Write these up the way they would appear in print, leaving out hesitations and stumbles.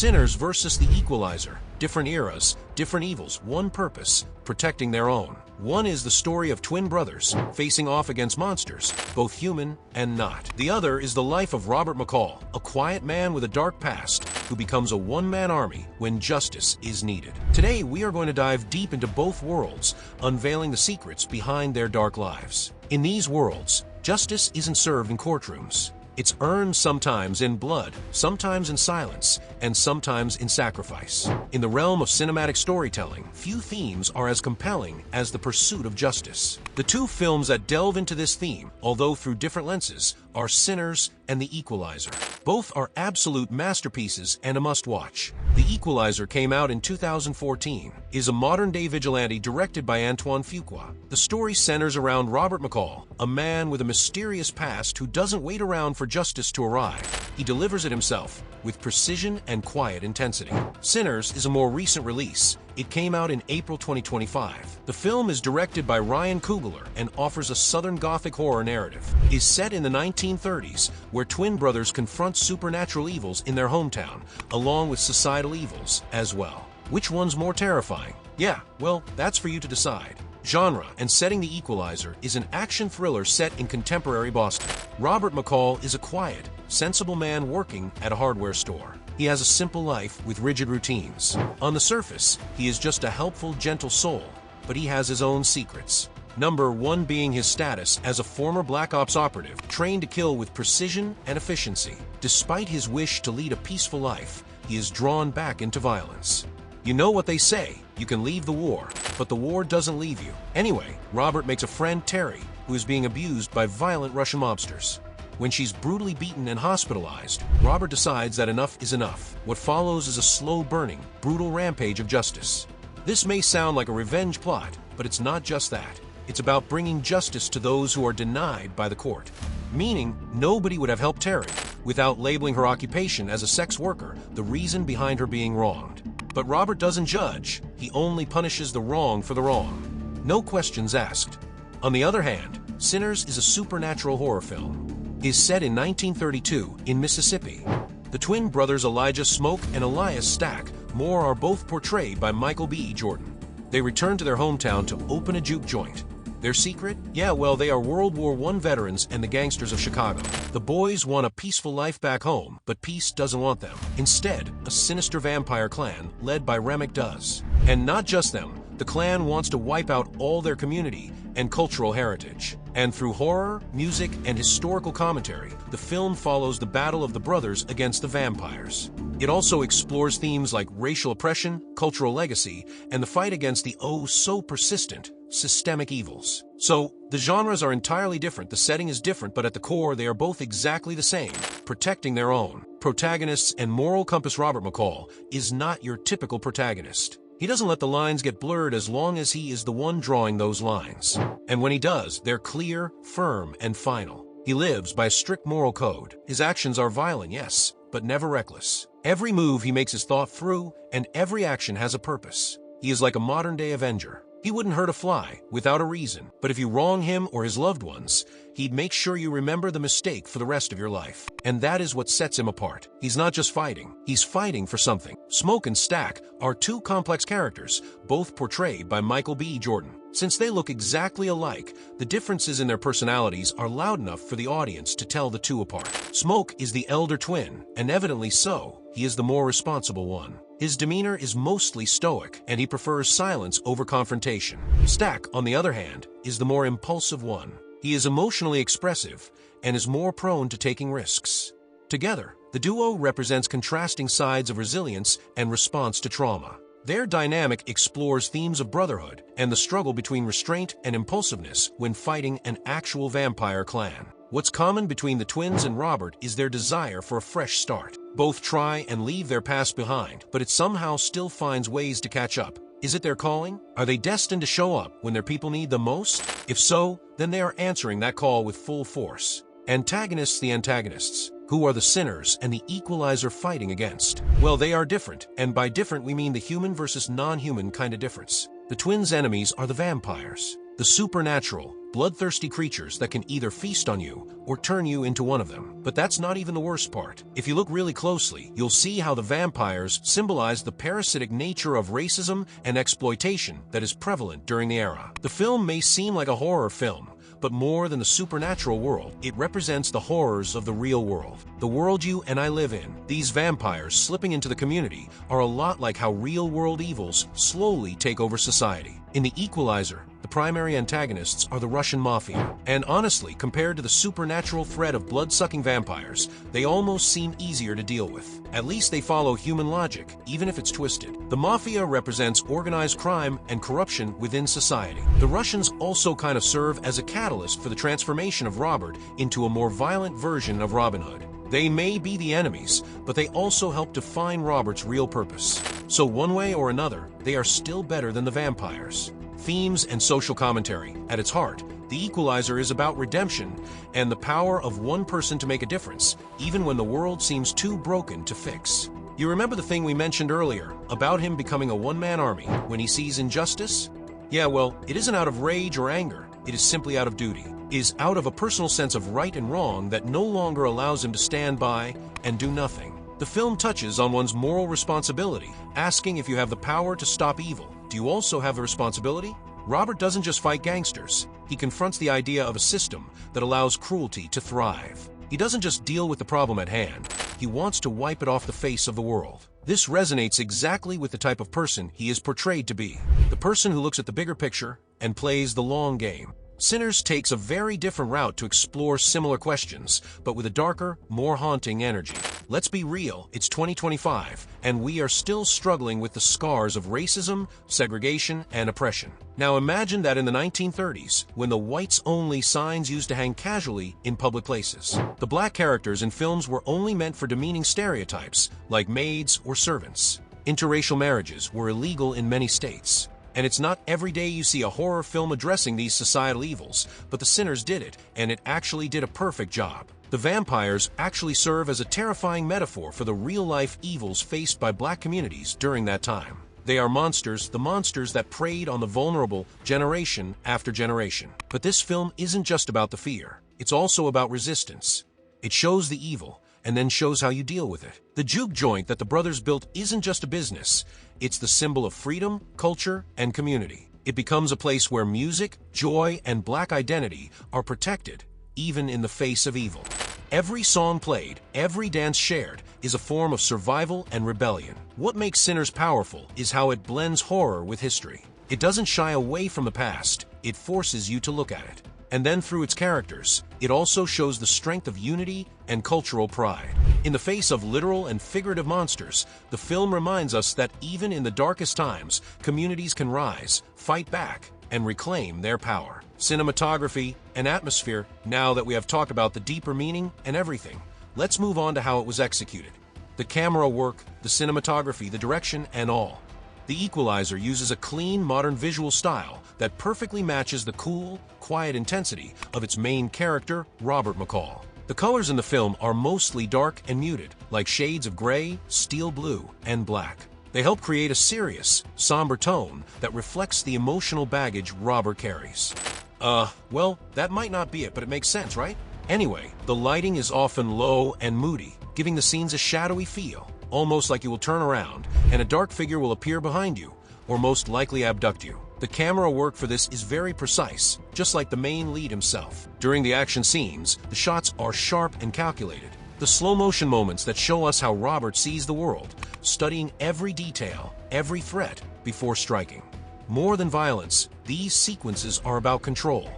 Sinners versus The Equalizer. Different eras, different evils, one purpose, protecting their own. One is the story of twin brothers facing off against monsters, both human and not. The other is the life of Robert McCall, a quiet man with a dark past who becomes a one-man army when justice is needed. Today, we are going to dive deep into both worlds, unveiling the secrets behind their dark lives. In these worlds, justice isn't served in courtrooms. It's earned sometimes in blood, sometimes in silence, and sometimes in sacrifice. In the realm of cinematic storytelling, few themes are as compelling as the pursuit of justice. The two films that delve into this theme, although through different lenses, are Sinners and The Equalizer. Both are absolute masterpieces and a must-watch. The Equalizer came out in 2014, is a modern-day vigilante directed by Antoine Fuqua. The story centers around Robert McCall, a man with a mysterious past who doesn't wait around for justice to arrive. He delivers it himself, with precision and quiet intensity. Sinners is a more recent release. It came out in April 2025. The film is directed by Ryan Coogler and offers a Southern Gothic horror narrative. It is set in the 1930s, where twin brothers confront supernatural evils in their hometown, along with societal evils as well. Which one's more terrifying? Yeah, well, that's for you to decide. Genre and setting. The Equalizer is an action thriller set in contemporary Boston. Robert McCall is a quiet, sensible man working at a hardware store. He has a simple life with rigid routines. On the surface, he is just a helpful, gentle soul, but he has his own secrets. Number one being his status as a former Black Ops operative, trained to kill with precision and efficiency. Despite his wish to lead a peaceful life, he is drawn back into violence. You know what they say, you can leave the war, but the war doesn't leave you. Anyway, Robert makes a friend, Terry, who is being abused by violent Russian mobsters. When she's brutally beaten and hospitalized, Robert decides that enough is enough. What follows is a slow-burning, brutal rampage of justice. This may sound like a revenge plot, but it's not just that. It's about bringing justice to those who are denied by the court. Meaning, nobody would have helped Terry without labeling her occupation as a sex worker the reason behind her being wronged. But Robert doesn't judge, he only punishes the wrong for the wrong. No questions asked. On the other hand, Sinners is a supernatural horror film. It is set in 1932 in Mississippi. The twin brothers Elijah Smoke and Elias Stack Moore are both portrayed by Michael B. Jordan. They return to their hometown to open a juke joint. Their secret? Yeah, well, they are World War I veterans and the gangsters of Chicago. The boys want a peaceful life back home, but peace doesn't want them. Instead, a sinister vampire clan led by Remick does. And not just them, the clan wants to wipe out all their community and cultural heritage. And through horror, music, and historical commentary, the film follows the battle of the brothers against the vampires. It also explores themes like racial oppression, cultural legacy, and the fight against the oh-so-persistent systemic evils. So, the genres are entirely different, the setting is different, but at the core they are both exactly the same, protecting their own. Protagonists and moral compass. Robert McCall is not your typical protagonist. He doesn't let the lines get blurred as long as he is the one drawing those lines. And when he does, they're clear, firm, and final. He lives by a strict moral code. His actions are violent, yes, but never reckless. Every move he makes is thought through, and every action has a purpose. He is like a modern-day Avenger. He wouldn't hurt a fly without a reason, but if you wrong him or his loved ones, he'd make sure you remember the mistake for the rest of your life. And that is what sets him apart. He's not just fighting, he's fighting for something. Smoke and Stack are two complex characters, both portrayed by Michael B. Jordan. Since they look exactly alike, the differences in their personalities are loud enough for the audience to tell the two apart. Smoke is the elder twin, and evidently so, he is the more responsible one. His demeanor is mostly stoic, and he prefers silence over confrontation. Stack, on the other hand, is the more impulsive one. He is emotionally expressive and is more prone to taking risks. Together, the duo represents contrasting sides of resilience and response to trauma. Their dynamic explores themes of brotherhood and the struggle between restraint and impulsiveness when fighting an actual vampire clan. What's common between the twins and Robert is their desire for a fresh start. Both try and leave their past behind, but it somehow still finds ways to catch up. Is it their calling? Are they destined to show up when their people need them most? If so, then they are answering that call with full force. Antagonists. The antagonists. Who are the Sinners and the Equalizer fighting against? Well, they are different, and by different we mean the human versus non-human kind of difference. The twins' enemies are the vampires. The supernatural, bloodthirsty creatures that can either feast on you or turn you into one of them. But that's not even the worst part. If you look really closely, you'll see how the vampires symbolize the parasitic nature of racism and exploitation that is prevalent during the era. The film may seem like a horror film, but more than the supernatural world, it represents the horrors of the real world. The world you and I live in. These vampires slipping into the community are a lot like how real-world evils slowly take over society. In The Equalizer, the primary antagonists are the Russian mafia. And honestly, compared to the supernatural threat of blood-sucking vampires, they almost seem easier to deal with. At least they follow human logic, even if it's twisted. The mafia represents organized crime and corruption within society. The Russians also kind of serve as a catalyst for the transformation of Robert into a more violent version of Robin Hood. They may be the enemies, but they also help define Robert's real purpose. So one way or another, they are still better than the vampires. Themes and social commentary. At its heart, The Equalizer is about redemption and the power of one person to make a difference, even when the world seems too broken to fix. You remember the thing we mentioned earlier about him becoming a one-man army when he sees injustice? Yeah, well, it isn't out of rage or anger. It is simply out of duty. It is out of a personal sense of right and wrong that no longer allows him to stand by and do nothing. The film touches on one's moral responsibility, asking if you have the power to stop evil. Do you also have the responsibility? Robert doesn't just fight gangsters. He confronts the idea of a system that allows cruelty to thrive. He doesn't just deal with the problem at hand. He wants to wipe it off the face of the world. This resonates exactly with the type of person he is portrayed to be. The person who looks at the bigger picture and plays the long game. Sinners takes a very different route to explore similar questions, but with a darker, more haunting energy. Let's be real, it's 2025, and we are still struggling with the scars of racism, segregation, and oppression. Now imagine that in the 1930s, when the whites-only signs used to hang casually in public places. The black characters in films were only meant for demeaning stereotypes, like maids or servants. Interracial marriages were illegal in many states. And it's not every day you see a horror film addressing these societal evils, but The Sinners did it, and it actually did a perfect job. The vampires actually serve as a terrifying metaphor for the real-life evils faced by black communities during that time. They are monsters, the monsters that preyed on the vulnerable generation after generation. But this film isn't just about the fear. It's also about resistance. It shows the evil, and then shows how you deal with it. The juke joint that the brothers built isn't just a business. It's the symbol of freedom, culture, and community. It becomes a place where music, joy, and black identity are protected, even in the face of evil. Every song played, every dance shared, is a form of survival and rebellion. What makes Sinners powerful is how it blends horror with history. It doesn't shy away from the past, it forces you to look at it. And then through its characters, it also shows the strength of unity and cultural pride. In the face of literal and figurative monsters, the film reminds us that even in the darkest times, communities can rise, fight back, and reclaim their power. Cinematography and atmosphere. Now that we have talked about the deeper meaning and everything, let's move on to how it was executed. The camera work, the cinematography, the direction, and all. The Equalizer uses a clean, modern visual style that perfectly matches the cool, quiet intensity of its main character, Robert McCall. The colors in the film are mostly dark and muted, like shades of gray, steel blue, and black. They help create a serious, somber tone that reflects the emotional baggage Robert carries. Well, that might not be it, but it makes sense, right? Anyway, the lighting is often low and moody, giving the scenes a shadowy feel, almost like you will turn around and a dark figure will appear behind you, or most likely abduct you. The camera work for this is very precise, just like the main lead himself. During the action scenes, the shots are sharp and calculated. The slow-motion moments that show us how Robert sees the world, studying every detail, every threat, before striking. More than violence, these sequences are about control.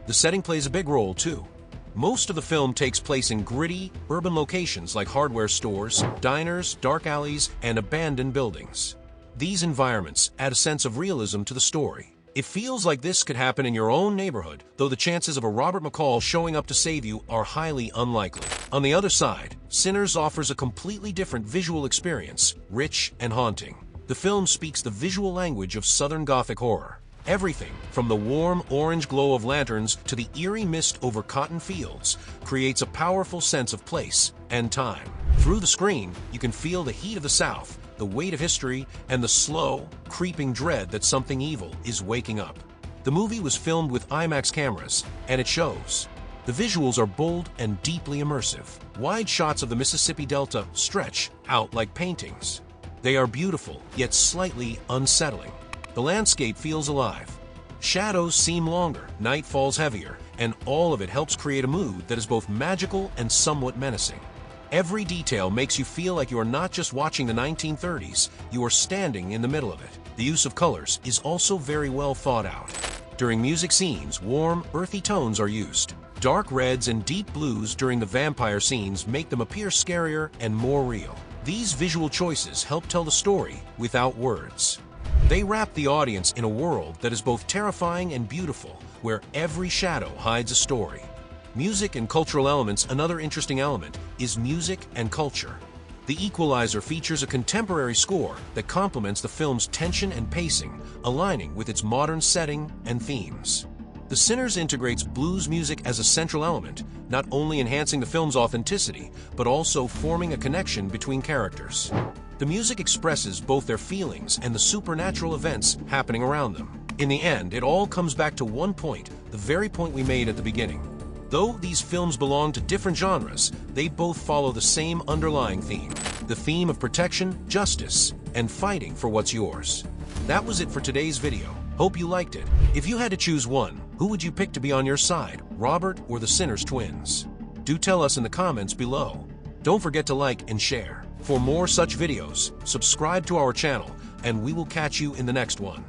The setting plays a big role, too. Most of the film takes place in gritty, urban locations like hardware stores, diners, dark alleys, and abandoned buildings. These environments add a sense of realism to the story. It feels like this could happen in your own neighborhood, though the chances of a Robert McCall showing up to save you are highly unlikely. On the other side, Sinners offers a completely different visual experience, rich and haunting. The film speaks the visual language of Southern Gothic horror. Everything, from the warm orange glow of lanterns to the eerie mist over cotton fields, creates a powerful sense of place and time. Through the screen, you can feel the heat of the South, the weight of history, and the slow, creeping dread that something evil is waking up. The movie was filmed with IMAX cameras, and it shows. The visuals are bold and deeply immersive. Wide shots of the Mississippi Delta stretch out like paintings. They are beautiful, yet slightly unsettling. The landscape feels alive. Shadows seem longer, night falls heavier, and all of it helps create a mood that is both magical and somewhat menacing. Every detail makes you feel like you are not just watching the 1930s, you are standing in the middle of it. The use of colors is also very well thought out. During music scenes, warm, earthy tones are used. Dark reds and deep blues during the vampire scenes make them appear scarier and more real. These visual choices help tell the story without words. They wrap the audience in a world that is both terrifying and beautiful, where every shadow hides a story. Music and cultural elements. Another interesting element is music and culture. The Equalizer features a contemporary score that complements the film's tension and pacing, aligning with its modern setting and themes. The Sinners integrates blues music as a central element, not only enhancing the film's authenticity, but also forming a connection between characters. The music expresses both their feelings and the supernatural events happening around them. In the end, it all comes back to one point, the very point we made at the beginning. Though these films belong to different genres, they both follow the same underlying theme. The theme of protection, justice, and fighting for what's yours. That was it for today's video. Hope you liked it. If you had to choose one, who would you pick to be on your side, Robert or the Sinners twins? Do tell us in the comments below. Don't forget to like and share. For more such videos, subscribe to our channel, and we will catch you in the next one.